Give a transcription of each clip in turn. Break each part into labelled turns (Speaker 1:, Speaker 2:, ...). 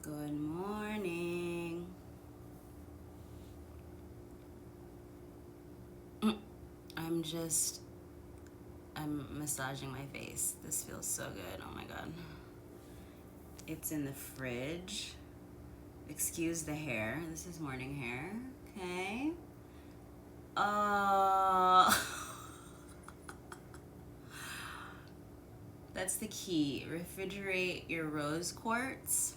Speaker 1: Good morning. I'm massaging my face. This feels so good. Oh my God. It's in the fridge. Excuse the hair. This is morning hair. Okay. That's the key. Refrigerate your rose quartz.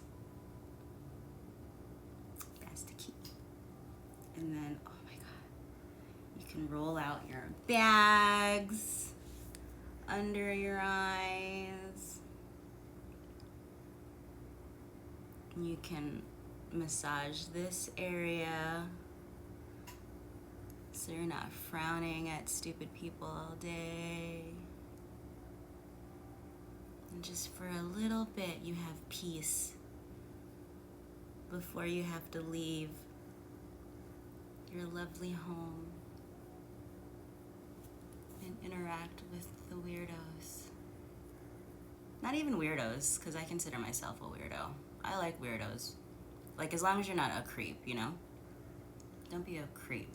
Speaker 1: That's the key. And then, oh my God, you can roll out your bags under your eyes. You can massage this area so you're not frowning at stupid people all day. And just for a little bit, you have peace before you have to leave your lovely home and interact with the weirdos. Not even weirdos, because I consider myself a weirdo. I like weirdos. Like, as long as you're not a creep, you know? Don't be a creep.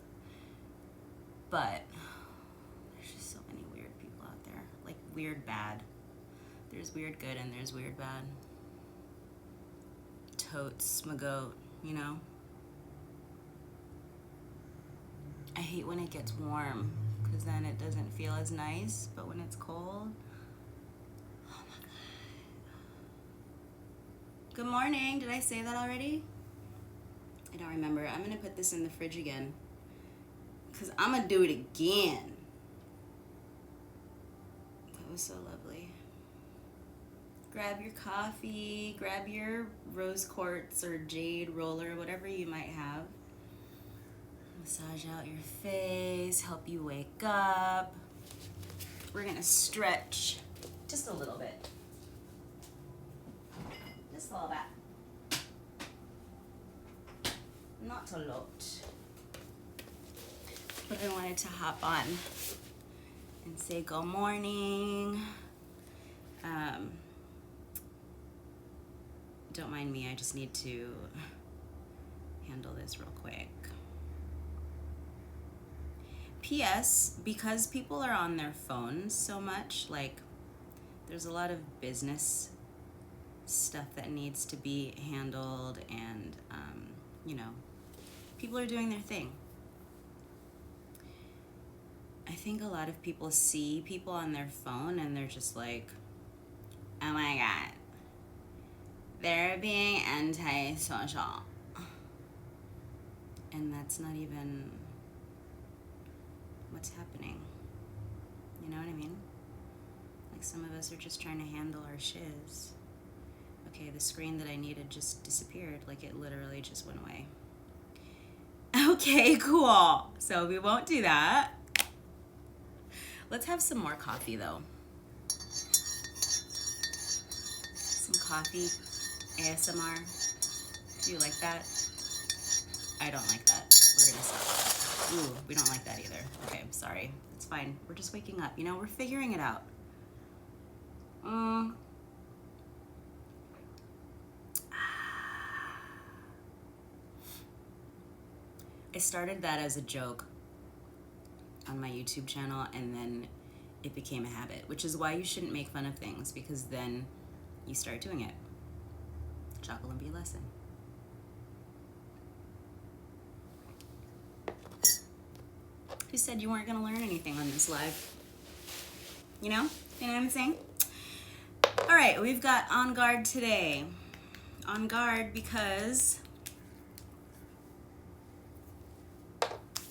Speaker 1: But there's just so many weird people out there. Like, weird bad. There's weird good and there's weird bad. Totes, my goat, you know? I hate when it gets warm, because then it doesn't feel as nice, but when it's cold, oh my God. Good morning, did I say that already? I don't remember. I'm gonna put this in the fridge again, because I'm gonna do it again. That was so lovely. Grab your coffee, grab your rose quartz or jade roller, whatever you might have. Massage out your face, help you wake up. We're gonna stretch just a little bit. Just a little bit. Not a lot. But I wanted to hop on and say good morning. Don't mind me, I just need to handle this real quick. P.S. Because people are on their phones so much, like, there's a lot of business stuff that needs to be handled, and, you know, people are doing their thing. I think a lot of people see people on their phone and they're just like, oh my God, they're being antisocial. And that's not even what's happening. You know what I mean? Like, some of us are just trying to handle our shiz. Okay, the screen that I needed just disappeared. Like, it literally just went away. Okay, cool. So we won't do that. Let's have some more coffee, though. Some coffee ASMR. Do you like that? I don't like that. We're gonna stop. Ooh, we don't like that either. Okay, I'm sorry. It's fine. We're just waking up. You know, we're figuring it out. I started that as a joke on my YouTube channel, and then it became a habit, which is why you shouldn't make fun of things, because then you start doing it. ChocoLumpia lesson. Who said you weren't gonna learn anything on this live? You know? You know what I'm saying? All right, we've got On Guard today. On guard because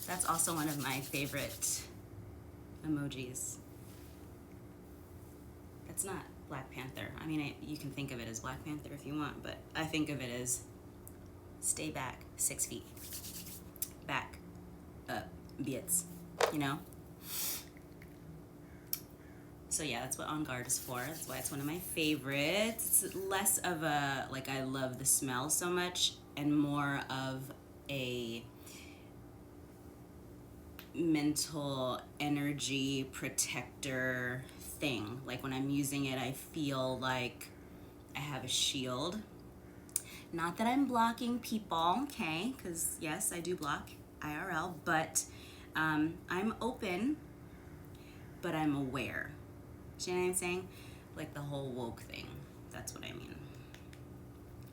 Speaker 1: that's also one of my favorite emojis. It's not Black Panther. I mean, you can think of it as Black Panther if you want, but I think of it as stay back 6 feet. Back up, bits, you know? So yeah, that's what On Guard is for. That's why it's one of my favorites. It's less of a, like, I love the smell so much, and more of a mental energy protector thing. Like, when I'm using it, I feel like I have a shield. Not that I'm blocking people, okay? Because yes, I do block IRL, but I'm open, but I'm aware. Do you know what I'm saying? Like the whole woke thing. That's what I mean.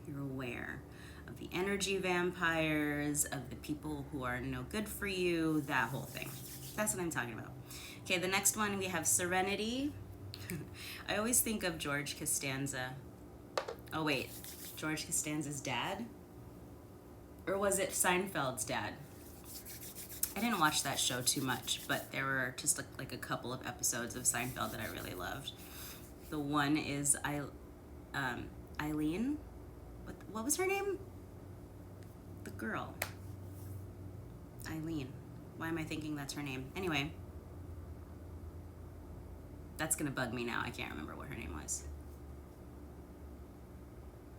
Speaker 1: You're aware of the energy vampires, of the people who are no good for you, that whole thing. That's what I'm talking about. Okay, the next one we have Serenity. I always think of George Costanza. Oh wait, George Costanza's dad? Or was it Seinfeld's dad? I didn't watch that show too much, but there were just like a couple of episodes of Seinfeld that I really loved. The one is Eileen. What was her name? The girl. Eileen. Why am I thinking that's her name? Anyway, that's gonna bug me now. I can't remember what her name was.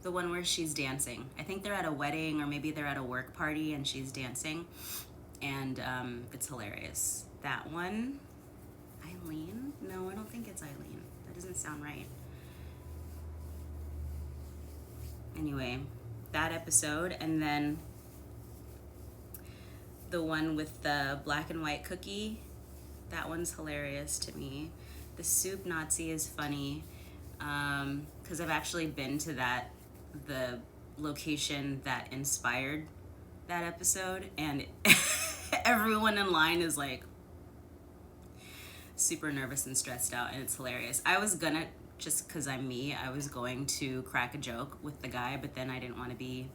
Speaker 1: The one where she's dancing. I think they're at a wedding or maybe they're at a work party and she's dancing. And it's hilarious. That one, Eileen? No, I don't think it's Eileen. That doesn't sound right. Anyway, that episode, and then the one with the black and white cookie, that one's hilarious to me. The soup Nazi is funny, because I've actually been to the location that inspired that episode, and everyone in line is like super nervous and stressed out, and it's hilarious. I was gonna, just because I'm me, I was going to crack a joke with the guy, but then I didn't want to be,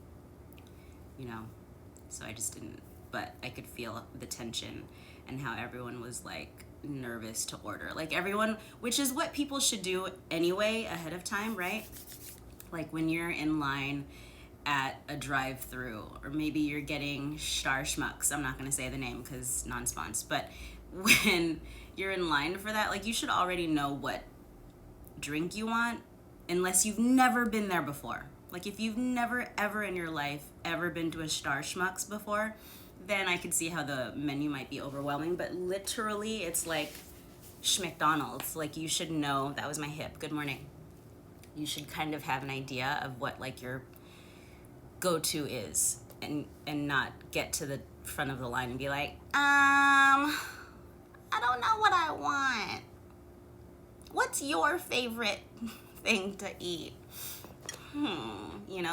Speaker 1: so I just didn't. But I could feel the tension and how everyone was like nervous to order. Like everyone, which is what people should do anyway ahead of time, right? Like when you're in line at a drive-through, or maybe you're getting Star Schmucks. I'm not going to say the name because non-spons, but when you're in line for that, like you should already know what drink you want, unless you've never been there before. Like if you've never ever in your life ever been to a Star Schmucks before, then I could see how the menu might be overwhelming, but literally it's like schMcDonald's. Like you should know. That was my hip. Good morning. You should kind of have an idea of what like your go-to is, and not get to the front of the line and be like, I don't know what I want. What's your favorite thing to eat?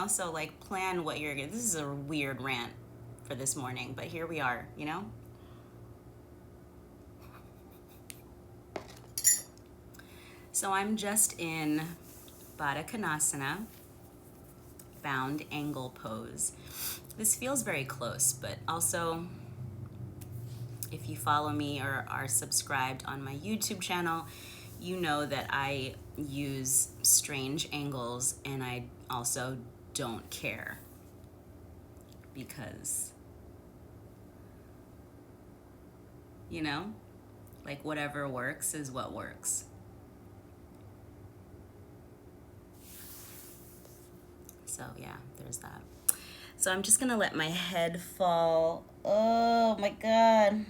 Speaker 1: So like plan what you're gonna, this is a weird rant for this morning, but here we are, So I'm just in Baddha Konasana, bound angle pose. This feels very close, but also if you follow me or are subscribed on my YouTube channel, you know that I use strange angles, and I also don't care, because like whatever works is what works. So yeah, there's that. So I'm just gonna let my head fall. Oh my God.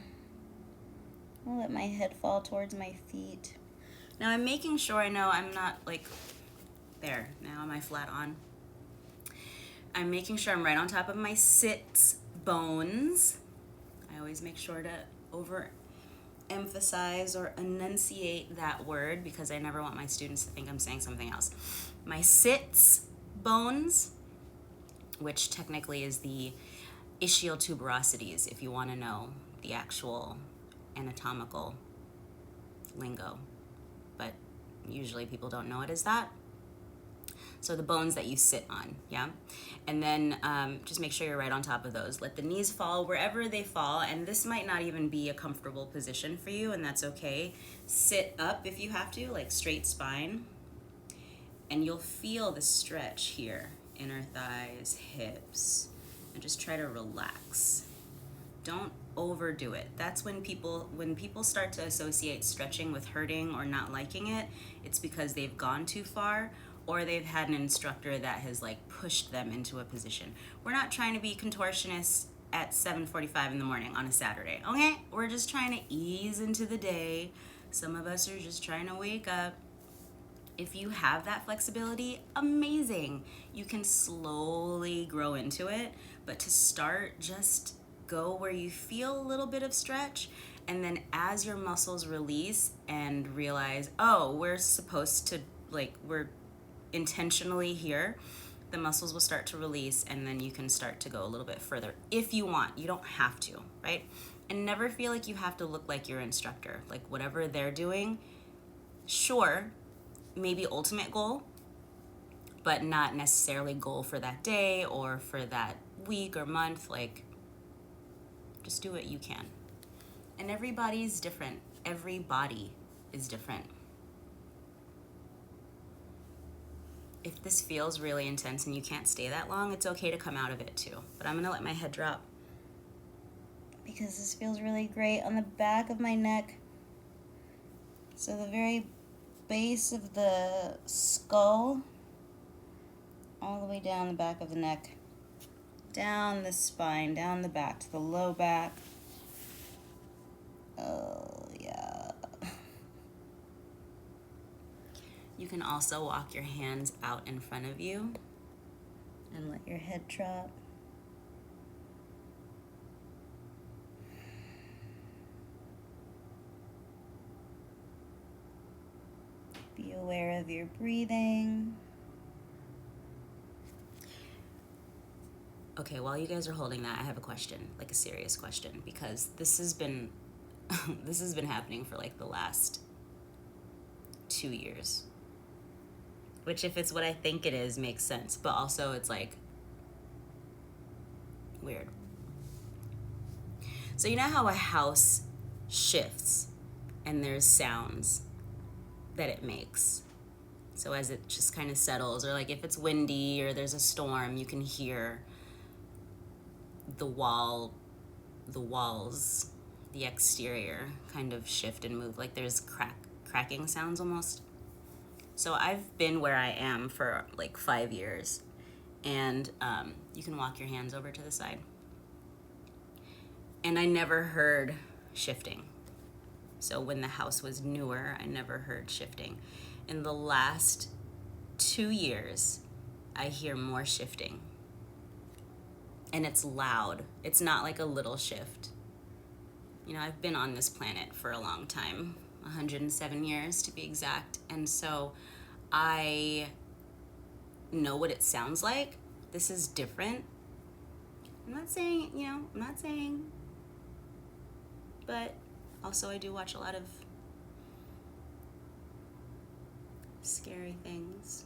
Speaker 1: I'll let my head fall towards my feet. Now I'm making sure I know I'm not like, there, now am I flat on? I'm making sure I'm right on top of my sit bones. I always make sure to overemphasize or enunciate that word, because I never want my students to think I'm saying something else. My sits bones, which technically is the ischial tuberosities, if you want to know the actual anatomical lingo, but usually people don't know it as that. So the bones that you sit on, yeah? And then just make sure you're right on top of those. Let the knees fall wherever they fall, and this might not even be a comfortable position for you, and that's okay. Sit up if you have to, like straight spine, and you'll feel the stretch here, inner thighs, hips, and just try to relax. Don't overdo it. That's when people start to associate stretching with hurting or not liking it, it's because they've gone too far, or they've had an instructor that has like pushed them into a position. We're not trying to be contortionists at 7:45 in the morning on a Saturday, okay? We're just trying to ease into the day. Some of us are just trying to wake up. If you have that flexibility, amazing. You can slowly grow into it, but to start, just go where you feel a little bit of stretch, and then as your muscles release and realize, oh, we're supposed to, like, we're intentionally here, the muscles will start to release, and then you can start to go a little bit further if you want. You don't have to, right? And never feel like you have to look like your instructor. Like, whatever they're doing, sure, maybe ultimate goal, but not necessarily goal for that day or for that week or month. Like, just do what you can. And everybody's different. Every body is different. If this feels really intense and you can't stay that long, it's okay to come out of it too. But I'm gonna let my head drop because this feels really great on the back of my neck. So the very base of the skull, all the way down the back of the neck, down the spine, down the back to the low back. Oh, yeah. You can also walk your hands out in front of you and let your head drop. Be aware of your breathing. Okay, while you guys are holding that, I have a question, like a serious question, because this has been this has been happening for like the last 2 years. Which, if it's what I think it is, makes sense, but also it's like weird. So you know how a house shifts and there's sounds that it makes? So as it just kind of settles, or like if it's windy or there's a storm, you can hear the walls, the exterior kind of shift and move, like there's cracking sounds almost. So I've been where I am for like 5 years, and you can walk your hands over to the side. And I never heard shifting. So when the house was newer, I never heard shifting. In the last 2 years, I hear more shifting. And it's loud. It's not like a little shift. You know, I've been on this planet for a long time, 107 years to be exact. And so I know what it sounds like. This is different. I'm not saying, but also I do watch a lot of scary things.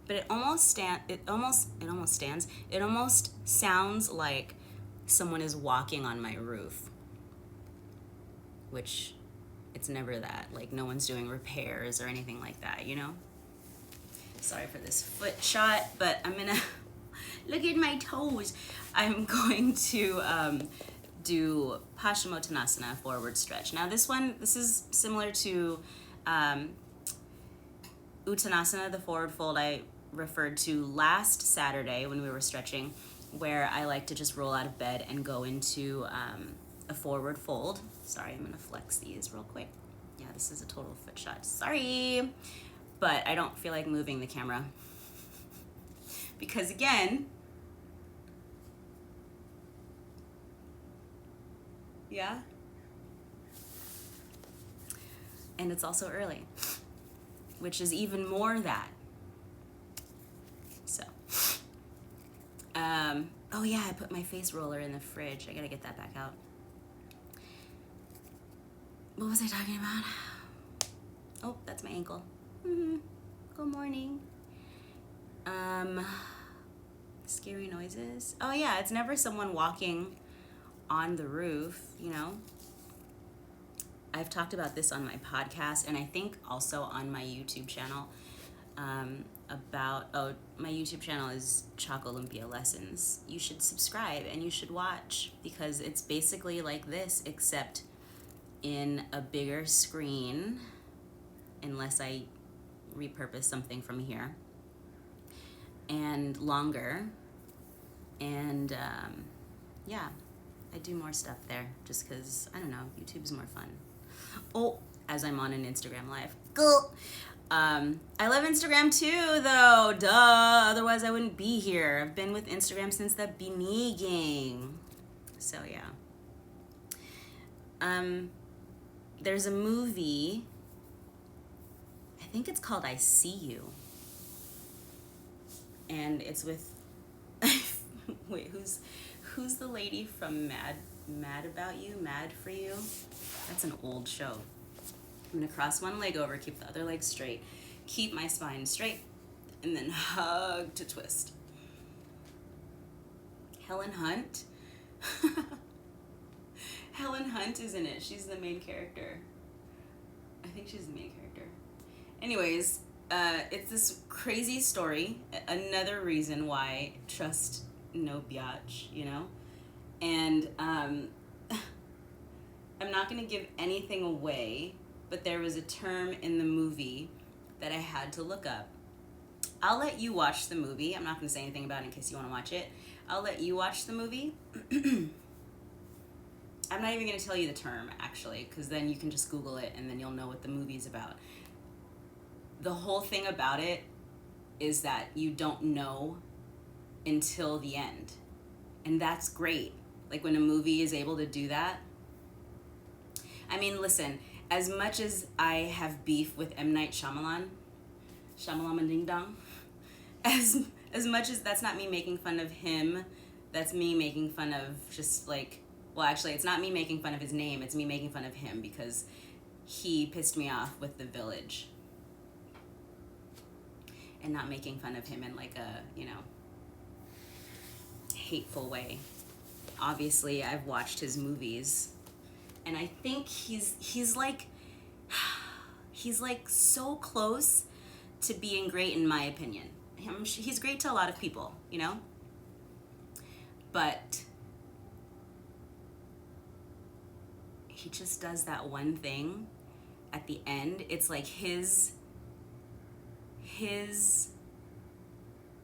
Speaker 1: But it almost sounds like someone is walking on my roof, which it's never that. Like, no one's doing repairs or anything like that, you know? Sorry for this foot shot, but I'm gonna look at my toes. I'm going to do Paschimottanasana, forward stretch. Now this is similar to Uttanasana, the forward fold I referred to last Saturday when we were stretching, where I like to just roll out of bed and go into a forward fold. Sorry, I'm gonna flex these real quick. Yeah, this is a total foot shot. Sorry, but I don't feel like moving the camera because, again, yeah, and it's also early, which is even more that. So, oh yeah, I put my face roller in the fridge. I gotta get that back out. What was I talking about? Oh, that's my ankle. Good morning. Scary noises. Oh yeah, it's never someone walking on the roof, you know. I've talked about this on my podcast, and I think also on my YouTube channel, my YouTube channel is ChocoLumpia Lessons. You should subscribe and you should watch, because it's basically like this, except in a bigger screen, unless I repurpose something from here, and longer, and yeah, I do more stuff there just because, I don't know, YouTube's more fun. Oh, as I'm on an Instagram live. Cool. I love Instagram too, though. Duh. Otherwise, I wouldn't be here. I've been with Instagram since the beginning. So yeah. There's a movie. I think it's called I See You. And it's with wait, who's the lady from Mad About You? Mad for You? That's an old show. I'm gonna cross one leg over, keep the other leg straight, keep my spine straight, and then hug to twist. Helen Hunt. Helen Hunt is in it. She's the main character. I think she's the main character. Anyways, it's this crazy story. Another reason why trust no biatch, you know? And I'm not gonna give anything away, but there was a term in the movie that I had to look up. I'll let you watch the movie. I'm not gonna say anything about it in case you wanna watch it. I'll let you watch the movie. I'm not even gonna tell you the term, actually, because then you can just Google it and then you'll know what the movie's about. The whole thing about it is that you don't know until the end. And that's great. Like when a movie is able to do that. I mean, listen, as much as I have beef with M. Night Shyamalan Ding Dong, as much as that's not me making fun of him, that's me making fun of just like, well, actually, it's not me making fun of his name, it's me making fun of him because he pissed me off with The Village. And not making fun of him in like a, you know, hateful way. Obviously, I've watched his movies, and I think he's like so close to being great in my opinion. He's great to a lot of people, you know? But he just does that one thing at the end. It's like his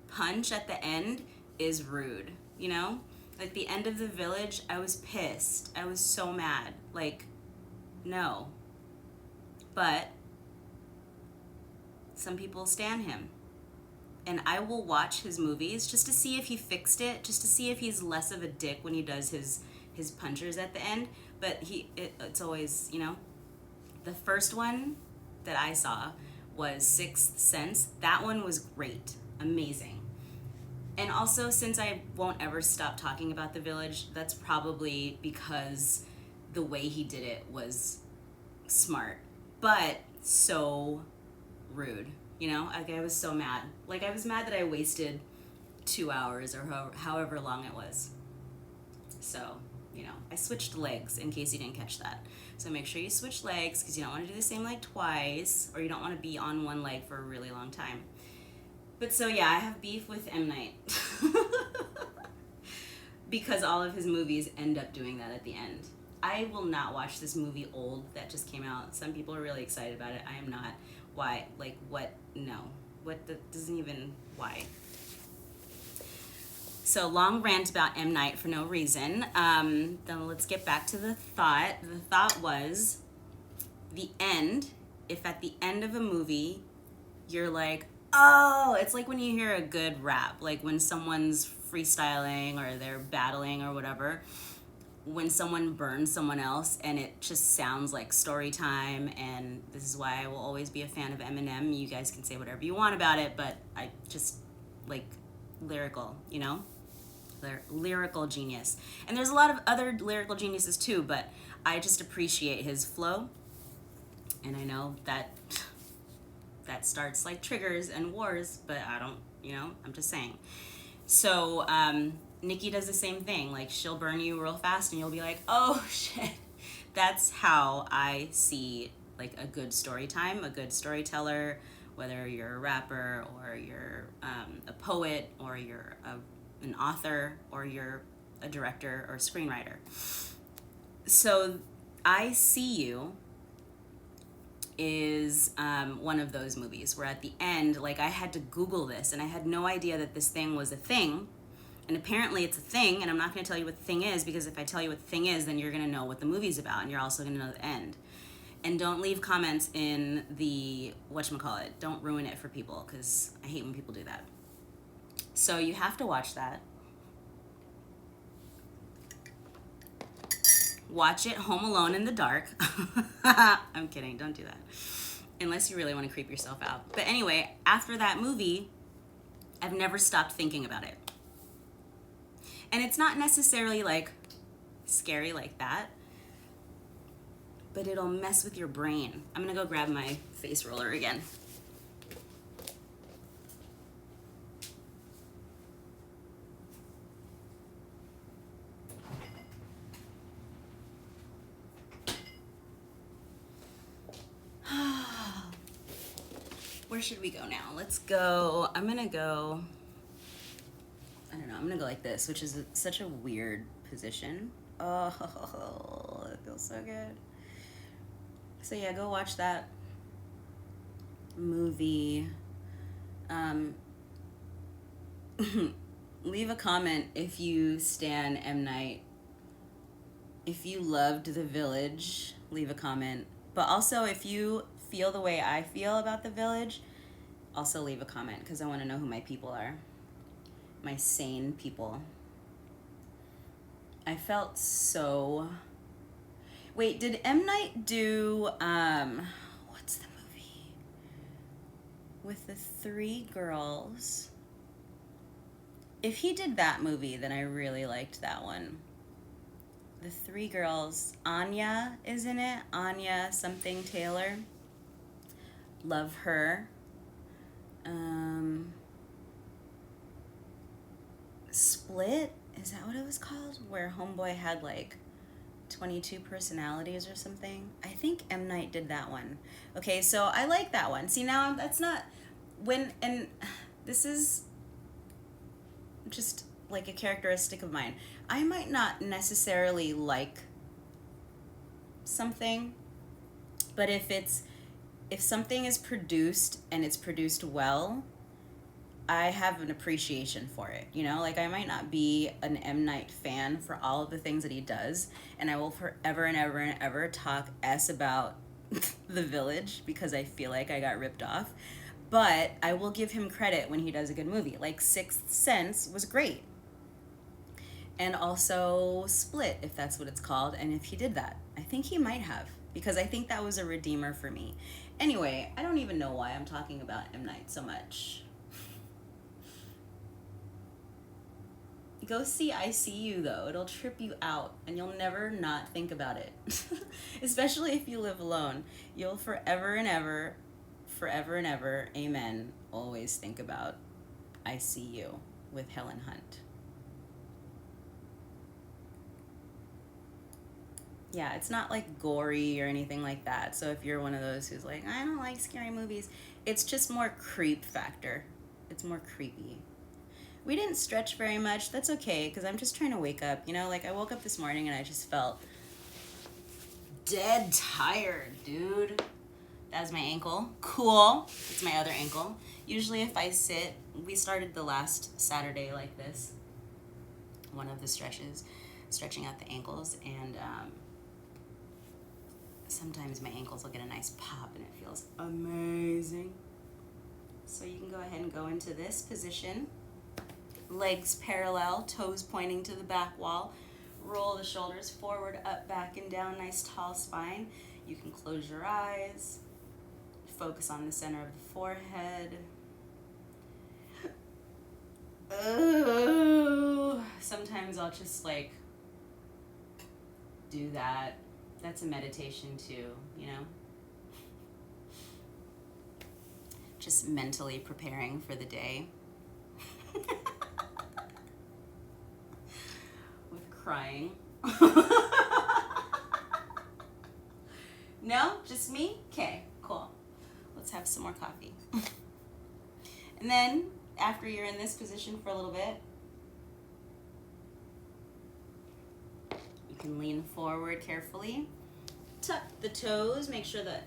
Speaker 1: punch at the end is rude, you know? Like the end of The Village, I was pissed. I was so mad. Like, no. But some people stan him. And I will watch his movies just to see if he fixed it, just to see if he's less of a dick when he does his punchers at the end. But it's always, you know, the first one that I saw was Sixth Sense. That one was great, amazing. And also, since I won't ever stop talking about The Village, that's probably because the way he did it was smart, but so rude, you know? Like, I was so mad. Like, I was mad that I wasted 2 hours or however long it was. So, you know, I switched legs in case you didn't catch that. So make sure you switch legs because you don't want to do the same leg twice, or you don't want to be on one leg for a really long time. But so yeah, I have beef with M. Night. Because all of his movies end up doing that at the end. I will not watch this movie Old that just came out. Some people are really excited about it. I am not. Why? Like, what? No. What? That doesn't even... Why? So, long rant about M. Night for no reason. Then let's get back to the thought. The thought was, the end, if at the end of a movie, you're like, oh, it's like when you hear a good rap, like when someone's freestyling or they're battling or whatever, when someone burns someone else and it just sounds like story time. And this is why I will always be a fan of Eminem. You guys can say whatever you want about it, but I just like lyrical, you know? Lyrical genius. And there's a lot of other lyrical geniuses too, but I just appreciate his flow. And I know that starts like triggers and wars, but I don't, you know, I'm just saying. So Nikki does the same thing. Like, she'll burn you real fast and you'll be like, oh shit. That's how I see like a good story time, a good storyteller, whether you're a rapper or you're a poet or you're an author or you're a director or a screenwriter. So I See You is one of those movies where at the end, like, I had to Google this and I had no idea that this thing was a thing. And apparently it's a thing, and I'm not going to tell you what the thing is, because if I tell you what the thing is, then you're going to know what the movie's about and you're also going to know the end. And don't leave comments in the whatchamacallit. Don't ruin it for people, because I hate when people do that. So you have to watch that. Watch it home alone in the dark. I'm kidding, don't do that. Unless you really want to creep yourself out. But anyway, after that movie, I've never stopped thinking about it. And it's not necessarily like scary like that, but it'll mess with your brain. I'm gonna go grab my face roller again. Where should we go now? Let's go, I don't know, I'm gonna go like this, which is such a weird position. Oh, it feels so good. So yeah, go watch that movie. Leave a comment if you stan M. Night. If you loved The Village, leave a comment. But also, if you feel the way I feel about The Village, also leave a comment, because I want to know who my people are. My sane people. I felt so... Wait, did M. Night do, what's the movie? With the 3 girls. If he did that movie, then I really liked that one. The 3 girls, Anya is in it. Anya something Taylor. Love her. Split? Is that what it was called? Where Homeboy had like 22 personalities or something. I think M. Night did that one. Okay, so I like that one. See, now that's not when, and this is just like a characteristic of mine. I might not necessarily like something, but if something is produced and it's produced well, I have an appreciation for it, you know? Like, I might not be an M. Night fan for all of the things that he does, and I will forever and ever and ever talk S about The Village, because I feel like I got ripped off. But I will give him credit when he does a good movie. Like, Sixth Sense was great. And also Split, if that's what it's called, and if he did that. I think he might have, because I think that was a redeemer for me. Anyway, I don't even know why I'm talking about M. Night so much. Go see I See You, though. It'll trip you out, and you'll never not think about it. Especially if you live alone. You'll forever and ever, amen, always think about I See You with Helen Hunt. Yeah, it's not like gory or anything like that. So if you're one of those who's like, I don't like scary movies, it's just more creep factor. It's more creepy. We didn't stretch very much. That's okay, because I'm just trying to wake up. You know, like I woke up this morning and I just felt dead tired, dude. That was my ankle. Cool. It's my other ankle. Usually if I sit, we started the last Saturday like this. One of the stretches, stretching out the ankles, and sometimes my ankles will get a nice pop and it feels amazing. So you can go ahead and go into this position. Legs parallel, toes pointing to the back wall. Roll the shoulders forward, up, back, and down. Nice tall spine. You can close your eyes. Focus on the center of the forehead. Oh, sometimes I'll just like do that. That's a meditation too, you know? Just mentally preparing for the day. With crying. No? Just me? Okay, cool. Let's have some more coffee. And then, after you're in this position for a little bit, you can lean forward carefully. Tuck the toes, make sure the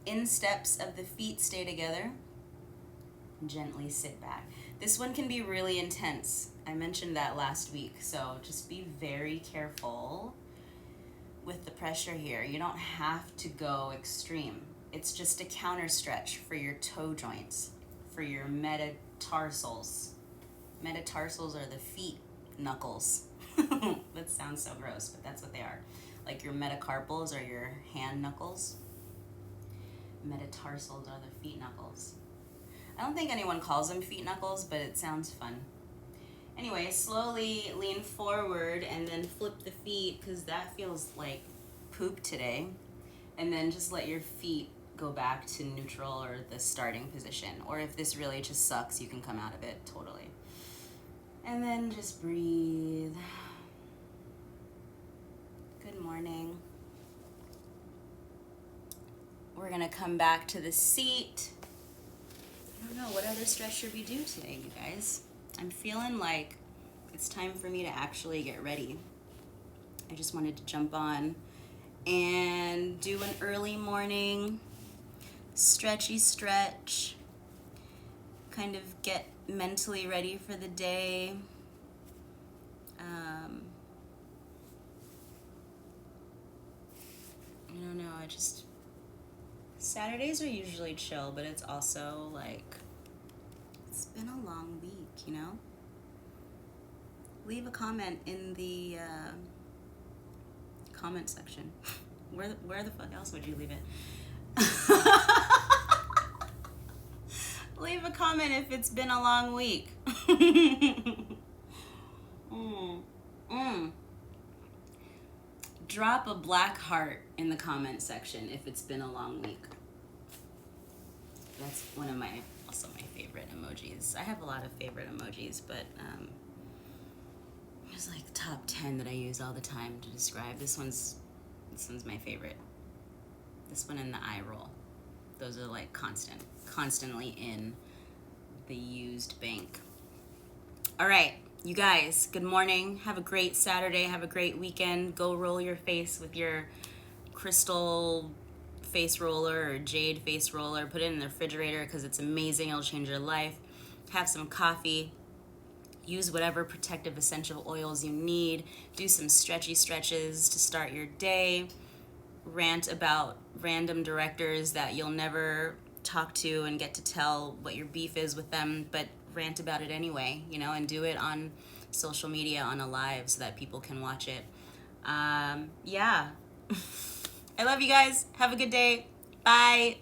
Speaker 1: insteps of the feet stay together. Gently sit back. This one can be really intense. I mentioned that last week, so just be very careful with the pressure here. You don't have to go extreme. It's just a counter stretch for your toe joints, for your metatarsals. Metatarsals are the feet knuckles. That sounds so gross, but that's what they are. Like your metacarpals are your hand knuckles. Metatarsals are the feet knuckles. I don't think anyone calls them feet knuckles, but it sounds fun. Anyway, slowly lean forward and then flip the feet, because that feels like poop today. And then just let your feet go back to neutral or the starting position. Or if this really just sucks, you can come out of it totally. And then just breathe. Good morning. We're gonna come back to the seat. I don't know, what other stretch should we do today, you guys? I'm feeling like it's time for me to actually get ready. I just wanted to jump on and do an early morning stretchy stretch, kind of get mentally ready for the day. I don't know, Saturdays are usually chill, but it's also like, it's been a long week, you know? Leave a comment in the comment section. Where the fuck else would you leave it? Leave a comment if it's been a long week. Drop a black heart in the comment section if it's been a long week. That's one of also my favorite emojis. I have a lot of favorite emojis, but there's like top 10 that I use all the time to describe. This one's my favorite. This one and the eye roll. Those are like constantly in the used bank. All right, you guys, good morning. Have a great Saturday. Have a great weekend. Go roll your face with your crystal face roller or jade face roller. Put it in the refrigerator because it's amazing. It'll change your life. Have some coffee. Use whatever protective essential oils you need. Do some stretchy stretches to start your day. Rant about random directors that you'll never talk to and get to tell what your beef is with them, but rant about it anyway, you know, and do it on social media on a live so that people can watch it. Yeah. I love you guys. Have a good day. Bye.